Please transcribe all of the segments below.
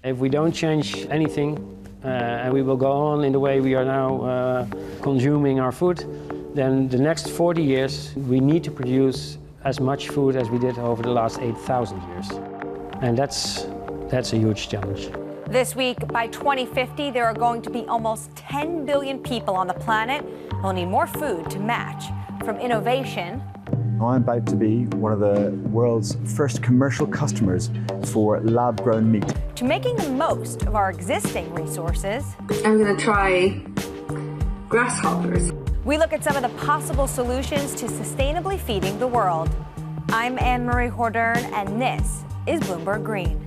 If we don't change anything, and we will go on in the way we are now consuming our food, then the next 40 years we need to produce as much food as we did over the last 8,000 years. And that's a huge challenge. This week, by 2050, there are going to be almost 10 billion people on the planet who will need more food to match. From innovation, I'm about to be one of the world's first commercial customers for lab-grown meat. to making the most of our existing resources. I'm going to try grasshoppers. We look at some of the possible solutions to sustainably feeding the world. I'm Anne-Marie Hordern, and this is Bloomberg Green.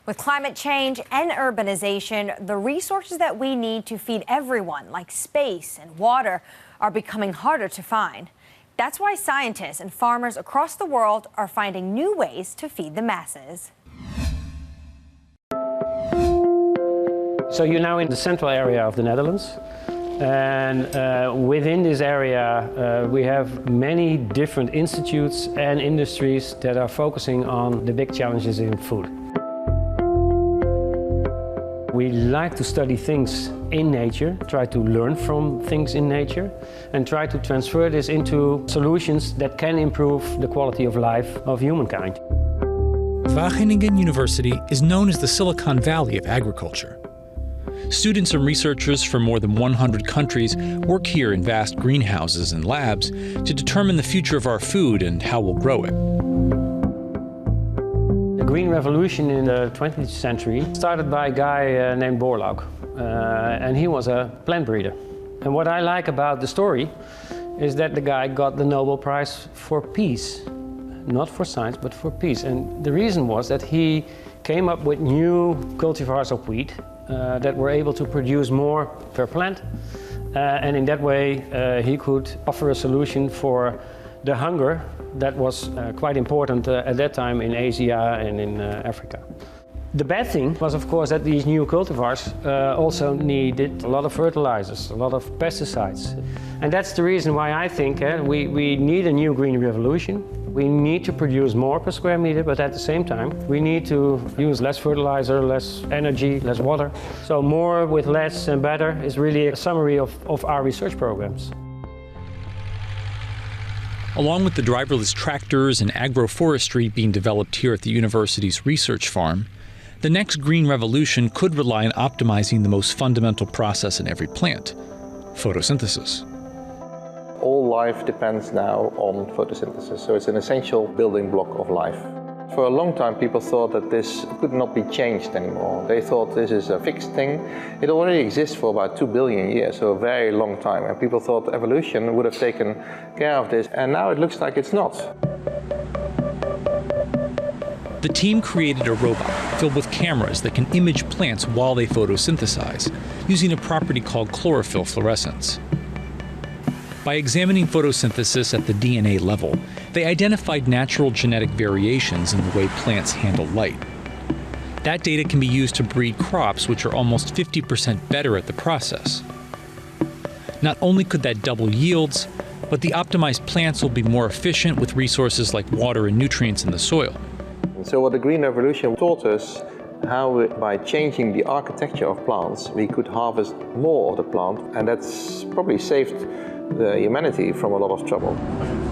With climate change and urbanization, the resources that we need to feed everyone, like space and water, are becoming harder to find. That's why scientists and farmers across the world are finding new ways to feed the masses. So you're now in the central area of the Netherlands. And within this area, we have many different institutes and industries that are focusing on the big challenges in food. We like to study things in nature, try to learn from things in nature, and try to transfer this into solutions that can improve the quality of life of humankind. Wageningen University is known as the Silicon Valley of agriculture. Students and researchers from more than 100 countries work here in vast greenhouses and labs to determine the future of our food and how we'll grow it. The Green Revolution in the 20th century started by a guy named Borlaug, and he was a plant breeder. And what I like about the story is that the guy got the Nobel Prize for peace, not for science, but for peace. And the reason was that he came up with new cultivars of wheat that were able to produce more per plant, and in that way he could offer a solution for the hunger that was quite important at that time in Asia and in Africa. The bad thing was, of course, that these new cultivars also needed a lot of fertilizers, a lot of pesticides. And that's the reason why I think we need a new green revolution. We need to produce more per square meter, but at the same time, we need to use less fertilizer, less energy, less water. So more with less and better is really a summary of our research programs. Along with the driverless tractors and agroforestry being developed here at the university's research farm, the next green revolution could rely on optimizing the most fundamental process in every plant: photosynthesis. All life depends now on photosynthesis, so it's an essential building block of life. For a long time, people thought that this could not be changed anymore. They thought this is a fixed thing. It already exists for about 2 billion years, so a very long time. And people thought evolution would have taken care of this, and now it looks like it's not. The team created a robot filled with cameras that can image plants while they photosynthesize, using a property called chlorophyll fluorescence. By examining photosynthesis at the DNA level, they identified natural genetic variations in the way plants handle light. That data can be used to breed crops which are almost 50% better at the process. Not only could that double yields, but the optimized plants will be more efficient with resources like water and nutrients in the soil. So what the Green Revolution taught us, how by changing the architecture of plants, we could harvest more of the plant, and that's probably saved the humanity from a lot of trouble.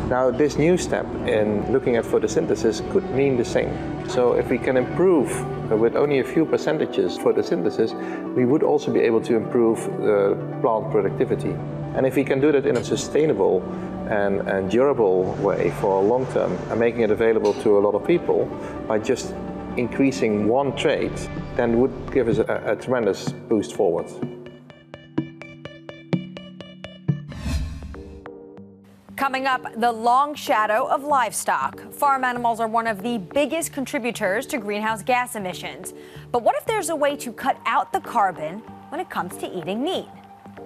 Now, this new step in looking at photosynthesis could mean the same. So if we can improve with only a few percentages photosynthesis, we would also be able to improve the plant productivity. And if we can do that in a sustainable and durable way for a long term, and making it available to a lot of people by just increasing one trait, then would give us a tremendous boost forward. Coming up, the long shadow of livestock. Farm animals are one of the biggest contributors to greenhouse gas emissions. But what if there's a way to cut out the carbon when it comes to eating meat?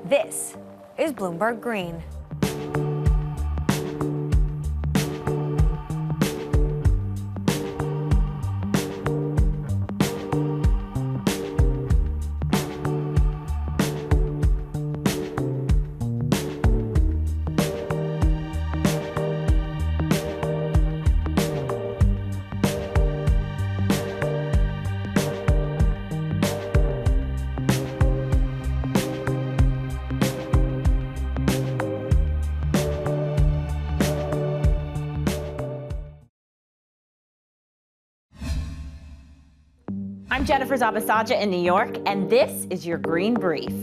This is Bloomberg Green. I'm Jennifer Zabasaja in New York, and this is your Green Brief.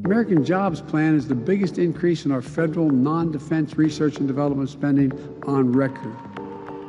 American Jobs Plan is the biggest increase in our federal non-defense research and development spending on record.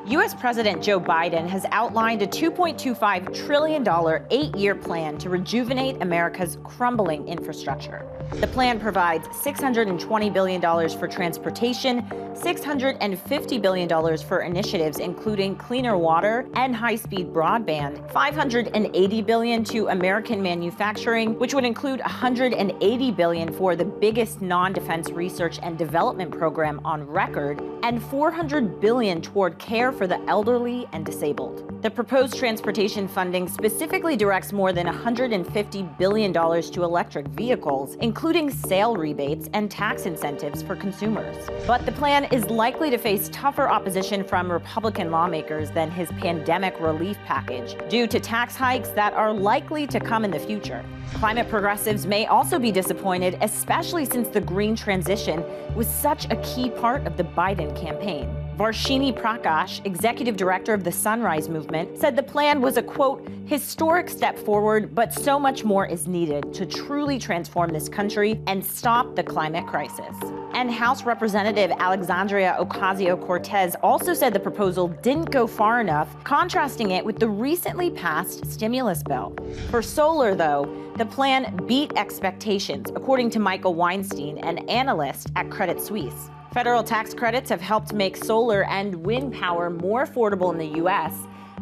U.S. President Joe Biden has outlined a $2.25 trillion 8-year plan to rejuvenate America's crumbling infrastructure. The plan provides $620 billion for transportation, $650 billion for initiatives including cleaner water and high-speed broadband, $580 billion to American manufacturing, which would include $180 billion for the biggest non-defense research and development program on record, and $400 billion toward care for the elderly and disabled. The proposed transportation funding specifically directs more than $150 billion to electric vehicles, including sale rebates and tax incentives for consumers. But the plan is likely to face tougher opposition from Republican lawmakers than his pandemic relief package, due to tax hikes that are likely to come in the future. Climate progressives may also be disappointed, especially since the green transition was such a key part of the Biden campaign. Varshini Prakash, executive director of the Sunrise Movement, said the plan was a, quote, historic step forward, but so much more is needed to truly transform this country and stop the climate crisis. And House Representative Alexandria Ocasio-Cortez also said the proposal didn't go far enough, contrasting it with the recently passed stimulus bill. For solar, though, the plan beat expectations, according to Michael Weinstein, an analyst at Credit Suisse. Federal tax credits have helped make solar and wind power more affordable in the U.S.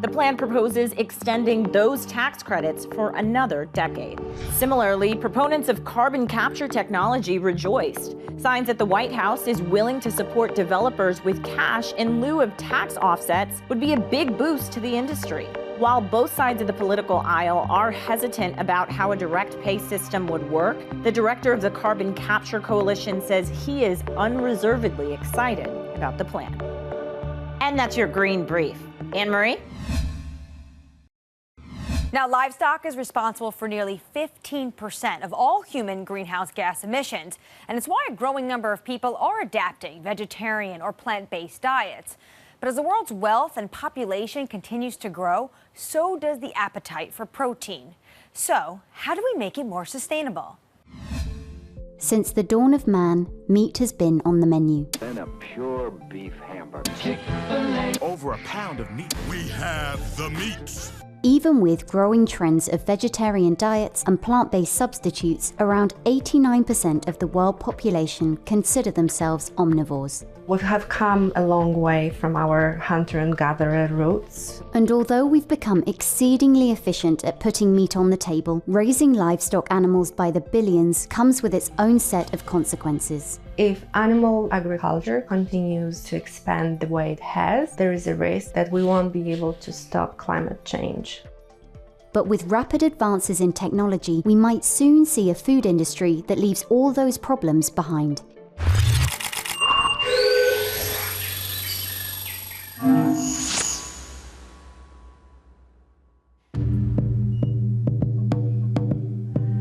The plan proposes extending those tax credits for another decade. Similarly, proponents of carbon capture technology rejoiced. Signs that the White House is willing to support developers with cash in lieu of tax offsets would be a big boost to the industry. While both sides of the political aisle are hesitant about how a direct pay system would work, the director of the Carbon Capture Coalition says he is unreservedly excited about the plan. And that's your Green Brief. Anne-Marie? Now, livestock is responsible for nearly 15% of all human greenhouse gas emissions, and it's why a growing number of people are adapting vegetarian or plant-based diets. But as the world's wealth and population continues to grow, so does the appetite for protein. So, how do we make it more sustainable? Since the dawn of man, meat has been on the menu. Then a pure beef hamburger. Over a pound of meat. We have the meats. Even with growing trends of vegetarian diets and plant-based substitutes, around 89% of the world population consider themselves omnivores. We have come a long way from our hunter and gatherer roots. And although we've become exceedingly efficient at putting meat on the table, raising livestock animals by the billions comes with its own set of consequences. If animal agriculture continues to expand the way it has, there is a risk that we won't be able to stop climate change. But with rapid advances in technology, we might soon see a food industry that leaves all those problems behind.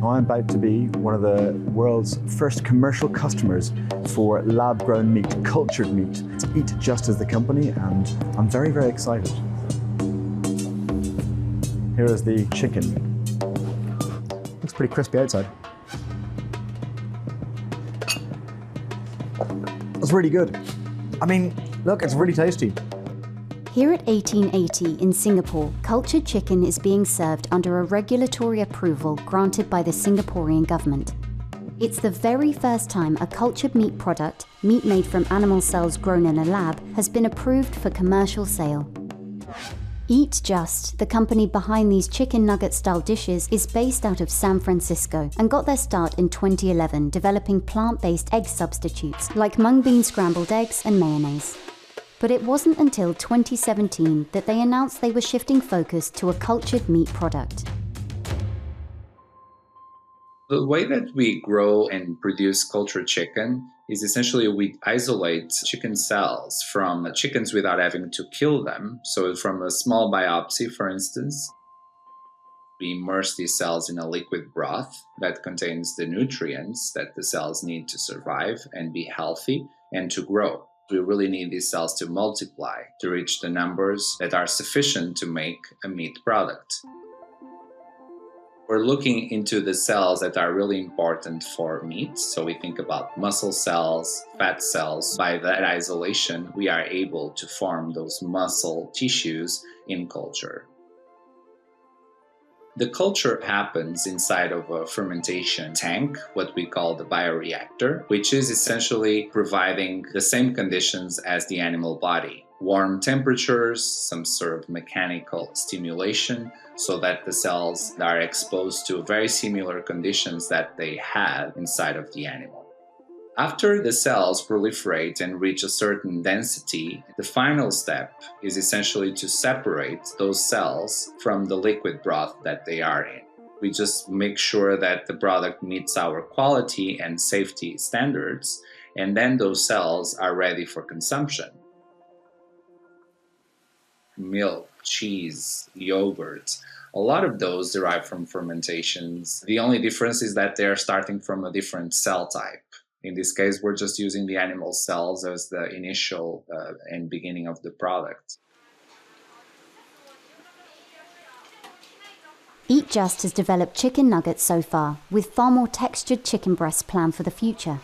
I'm about to be one of the world's first commercial customers for lab-grown meat, cultured meat. It's Eat Just as the company, and I'm very, very excited. Here is the chicken. Looks pretty crispy outside. It's really good. I mean, look, it's really tasty. Here at 1880 in Singapore, cultured chicken is being served under a regulatory approval granted by the Singaporean government. It's the very first time a cultured meat product, meat made from animal cells grown in a lab, has been approved for commercial sale. Eat Just, the company behind these chicken nugget-style dishes, is based out of San Francisco and got their start in 2011 developing plant-based egg substitutes like mung bean scrambled eggs and mayonnaise. But it wasn't until 2017 that they announced they were shifting focus to a cultured meat product. The way that we grow and produce cultured chicken is essentially we isolate chicken cells from chickens without having to kill them. So from a small biopsy, for instance, we immerse these cells in a liquid broth that contains the nutrients that the cells need to survive and be healthy and to grow. We really need these cells to multiply to reach the numbers that are sufficient to make a meat product. We're looking into the cells that are really important for meat. So we think about muscle cells, fat cells. By that isolation, we are able to form those muscle tissues in culture. The culture happens inside of a fermentation tank, what we call the bioreactor, which is essentially providing the same conditions as the animal body. Warm temperatures, some sort of mechanical stimulation, so that the cells are exposed to very similar conditions that they have inside of the animal. After the cells proliferate and reach a certain density, the final step is essentially to separate those cells from the liquid broth that they are in. We just make sure that the product meets our quality and safety standards, and then those cells are ready for consumption. Milk, cheese, yogurt, a lot of those derive from fermentations. The only difference is that they're starting from a different cell type. In this case, we're just using the animal cells as the initial and beginning of the product. Eat Just has developed chicken nuggets so far, with far more textured chicken breasts planned for the future.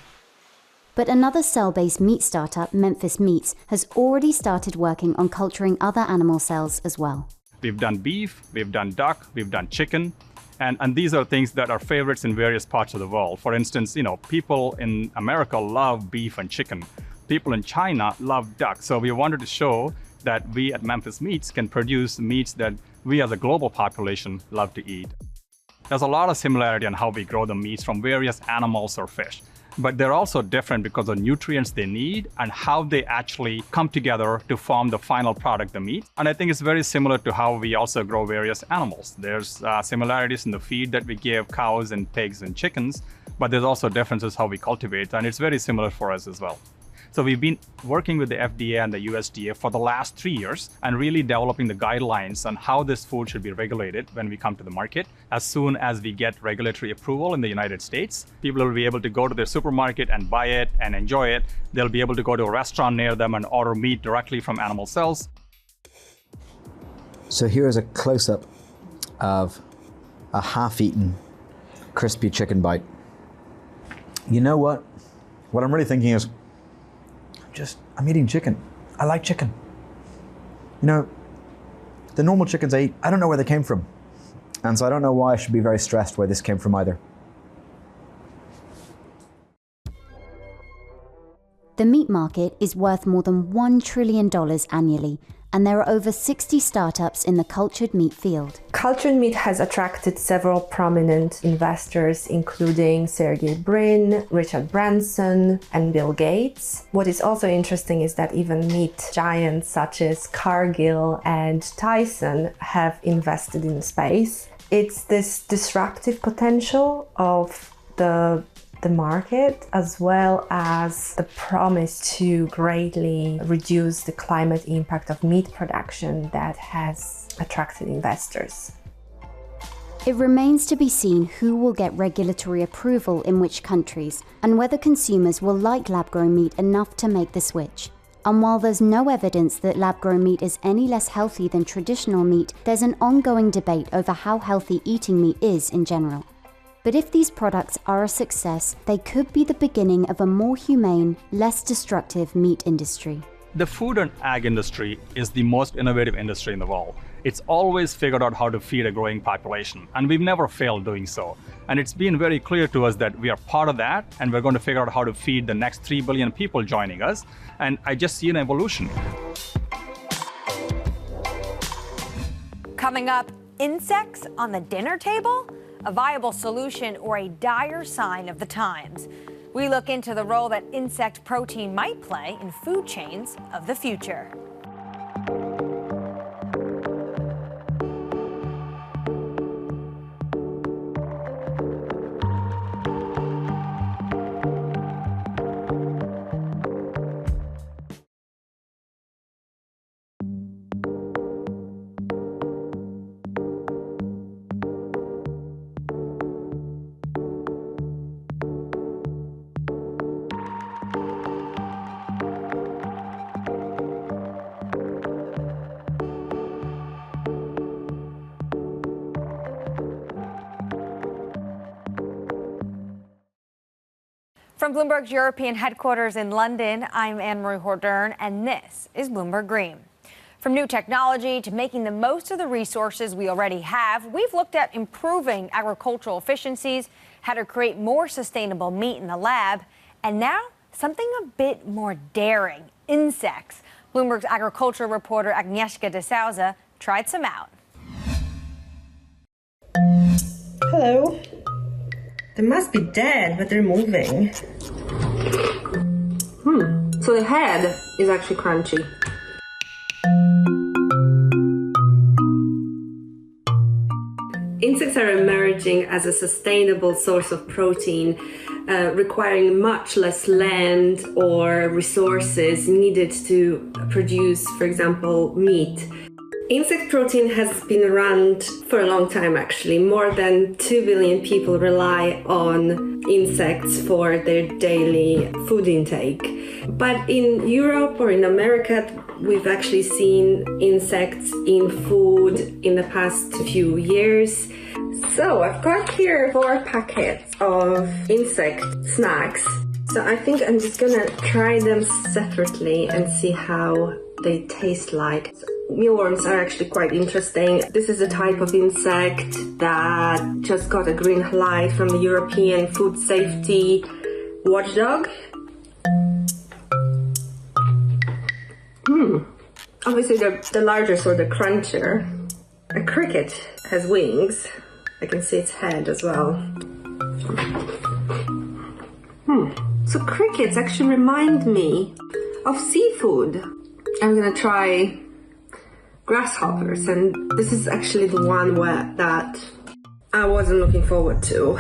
But another cell-based meat startup, Memphis Meats, has already started working on culturing other animal cells as well. We've done beef, we've done duck, we've done chicken. And these are things that are favorites in various parts of the world. For instance, people in America love beef and chicken. People in China love duck. So we wanted to show that we at Memphis Meats can produce meats that we as a global population love to eat. There's a lot of similarity on how we grow the meats from various animals or fish. But they're also different because of nutrients they need and how they actually come together to form the final product, the meat. And I think it's very similar to how we also grow various animals. There's similarities in the feed that we give cows and pigs and chickens, but there's also differences how we cultivate, and it's very similar for us as well. So we've been working with the FDA and the USDA for the last 3 years and really developing the guidelines on how this food should be regulated when we come to the market. As soon as we get regulatory approval in the United States, people will be able to go to their supermarket and buy it and enjoy it. They'll be able to go to a restaurant near them and order meat directly from animal cells. So here is a close-up of a half-eaten crispy chicken bite. You know what? What I'm really thinking is, I'm eating chicken. I like chicken. The normal chickens I eat, I don't know where they came from. And so I don't know why I should be very stressed where this came from either. The meat market is worth more than $1 trillion annually, and there are over 60 startups in the cultured meat field. Cultured meat has attracted several prominent investors, including Sergey Brin, Richard Branson, and Bill Gates. What is also interesting is that even meat giants such as Cargill and Tyson have invested in the space. It's this disruptive potential of the market, as well as the promise to greatly reduce the climate impact of meat production that has attracted investors. It remains to be seen who will get regulatory approval in which countries, and whether consumers will like lab-grown meat enough to make the switch. And while there's no evidence that lab-grown meat is any less healthy than traditional meat, there's an ongoing debate over how healthy eating meat is in general. But if these products are a success, they could be the beginning of a more humane, less destructive meat industry. The food and ag industry is the most innovative industry in the world. It's always figured out how to feed a growing population, and we've never failed doing so. And it's been very clear to us that we are part of that, and we're going to figure out how to feed the next 3 billion people joining us. And I just see an evolution. Coming up, insects on the dinner table? A viable solution or a dire sign of the times? We look into the role that insect protein might play in food chains of the future. From Bloomberg's European headquarters in London, I'm Anne-Marie Hordern, and this is Bloomberg Green. From new technology to making the most of the resources we already have, we've looked at improving agricultural efficiencies, how to create more sustainable meat in the lab, and now something a bit more daring, insects. Bloomberg's agriculture reporter Agnieszka de Souza tried some out. Hello. They must be dead, but they're moving. So the head is actually crunchy. Insects are emerging as a sustainable source of protein, requiring much less land or resources needed to produce, for example, meat. Insect protein has been around for a long time, actually. More than 2 billion people rely on insects for their daily food intake. But in Europe or in America, we've actually seen insects in food in the past few years. So I've got here 4 packets of insect snacks. So I think I'm just gonna try them separately and see how they taste like. Mealworms are actually quite interesting. This is a type of insect that just got a green light from the European Food Safety Watchdog. Obviously the larger or the cruncher. A cricket has wings. I can see its head as well. So crickets actually remind me of seafood. I'm gonna try grasshoppers, and this is actually the one that I wasn't looking forward to.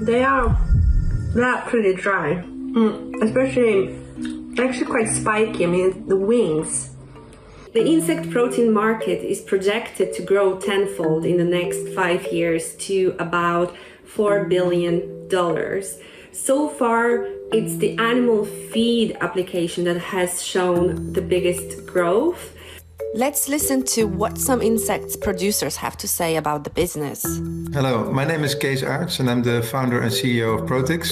They're pretty dry. Especially, they're actually quite spiky. I mean, the wings. The insect protein market is projected to grow tenfold in the next 5 years to about $4 billion. So far, it's the animal feed application that has shown the biggest growth. Let's listen to what some insects producers have to say about the business. Hello, my name is Kees Aerts and I'm the founder and CEO of Protix.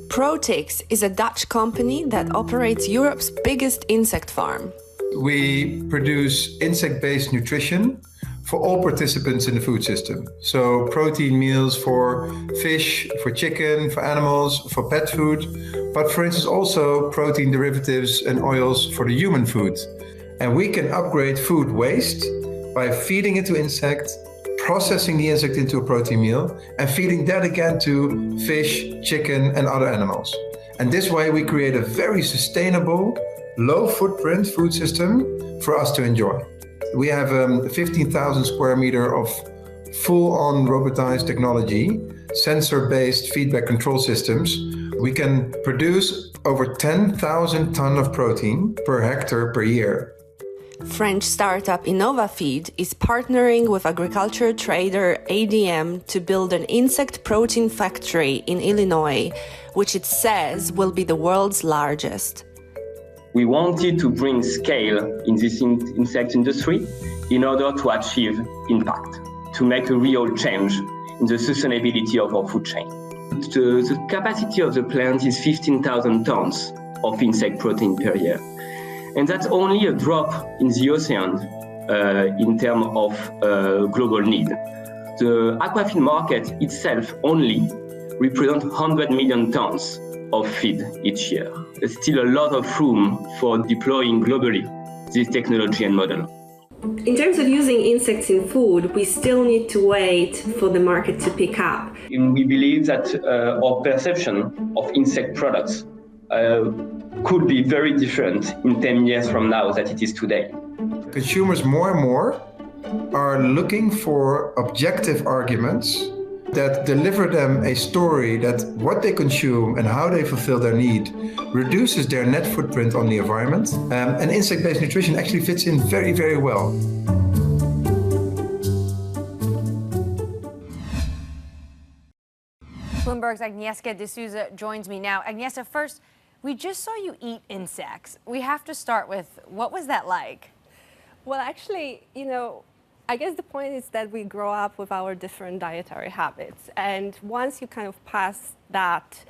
Protix is a Dutch company that operates Europe's biggest insect farm. We produce insect-based nutrition for all participants in the food system. So protein meals for fish, for chicken, for animals, for pet food, but for instance also protein derivatives and oils for the human food. And we can upgrade food waste by feeding it to insects, processing the insect into a protein meal, and feeding that again to fish, chicken, and other animals. And this way we create a very sustainable, low footprint food system for us to enjoy. We have 15,000 square meter of full-on robotized technology, sensor-based feedback control systems. We can produce over 10,000 tons of protein per hectare per year. French startup InnovaFeed is partnering with agriculture trader ADM to build an insect protein factory in Illinois, which it says will be the world's largest. We wanted to bring scale in this insect industry in order to achieve impact, to make a real change in the sustainability of our food chain. The capacity of the plant is 15,000 tons of insect protein per year. And that's only a drop in the ocean in terms of global need. The aquafeed market itself only represents 100 million tons of feed each year. There's still a lot of room for deploying globally this technology and model. In terms of using insects in food, we still need to wait for the market to pick up. And we believe that our perception of insect products could be very different in 10 years from now than it is today. Consumers more and more are looking for objective arguments that deliver them a story that what they consume and how they fulfill their need reduces their net footprint on the environment. And insect-based nutrition actually fits in very, very well. Bloomberg's Agnieszka de Souza joins me now. Agnieszka, first, we just saw you eat insects. We have to start with, what was that like? Well, actually, I guess the point is that we grow up with our different dietary habits. And once you kind of pass that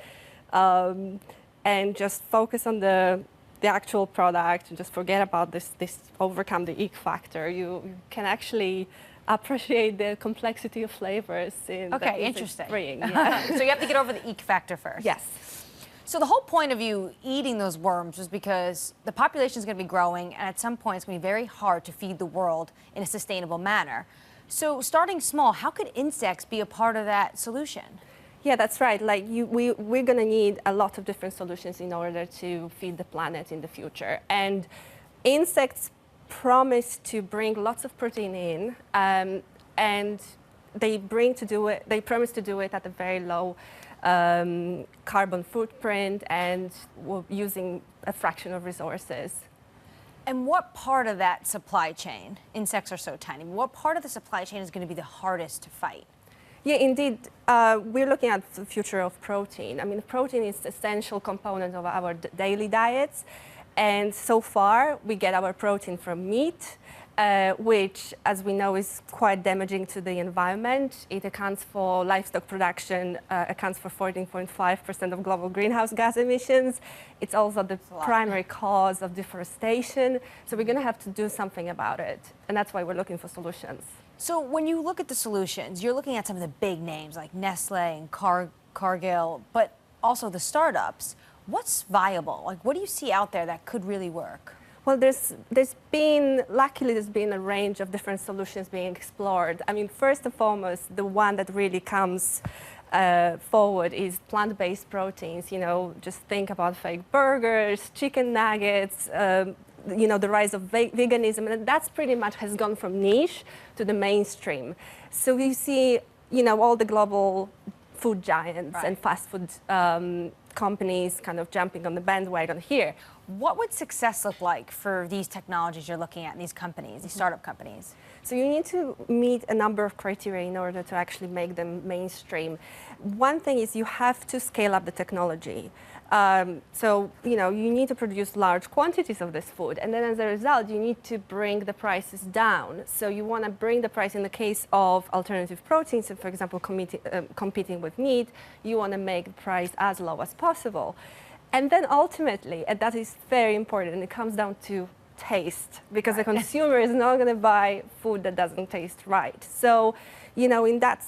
and just focus on the actual product and just forget about this overcome the ick factor, you can actually appreciate the complexity of flavors in Okay, interesting. Yeah. So you have to get over the ick factor first. Yes. So the whole point of you eating those worms was because the population is going to be growing, and at some point it's going to be very hard to feed the world in a sustainable manner. So starting small, how could insects be a part of that solution? Yeah, that's right. Like we're going to need a lot of different solutions in order to feed the planet in the future. And insects promise to bring lots of protein in, and they promise to do it at a very low carbon footprint and using a fraction of resources. And what part of that supply chain, insects are so tiny, what part of the supply chain is going to be the hardest to fight? Yeah, indeed. We're looking at the future of protein. I mean, protein is an essential component of our daily diets. And so far, we get our protein from meat, which, as we know, is quite damaging to the environment. It accounts for livestock production, accounts for 14.5% of global greenhouse gas emissions. It's also the primary cause of deforestation. So we're going to have to do something about it. And that's why we're looking for solutions. So when you look at the solutions, you're looking at some of the big names like Nestle and Cargill, but also the startups. What's viable? Like, what do you see out there that could really work? Well, luckily there's been a range of different solutions being explored. I mean, first and foremost, the one that really comes forward is plant-based proteins. You know, just think about fake burgers, chicken nuggets, you know, the rise of veganism, and that's pretty much has gone from niche to the mainstream. So you see, you know, all the global food giants and fast food companies kind of jumping on the bandwagon here. What would success look like for these technologies you're looking at in these companies, these startup companies? So you need to meet a number of criteria in order to actually make them mainstream. One thing is you have to scale up the technology. So, you know, you need to produce large quantities of this food, and then as a result, you need to bring the prices down. So you want to bring the price in the case of alternative proteins, so for example, competing with meat, you want to make the price as low as possible. And then ultimately, and that is very important, and it comes down to taste, because the consumer is not going to buy food that doesn't taste right. So, you know, in that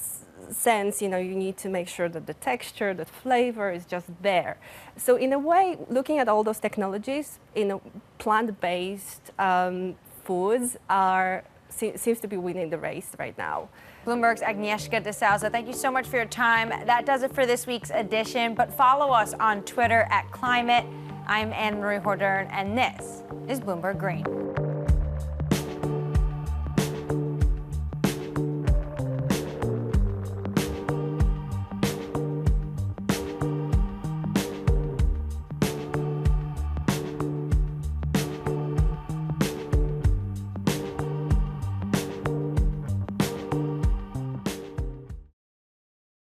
sense, you know, you need to make sure that the texture, the flavor is just there. So in a way, looking at all those technologies, plant-based foods seems to be winning the race right now. Bloomberg's Agnieszka de Souza, thank you so much for your time. That does it for this week's edition, but follow us on Twitter @Climate. I'm Anne Marie Hordern, and this is Bloomberg Green.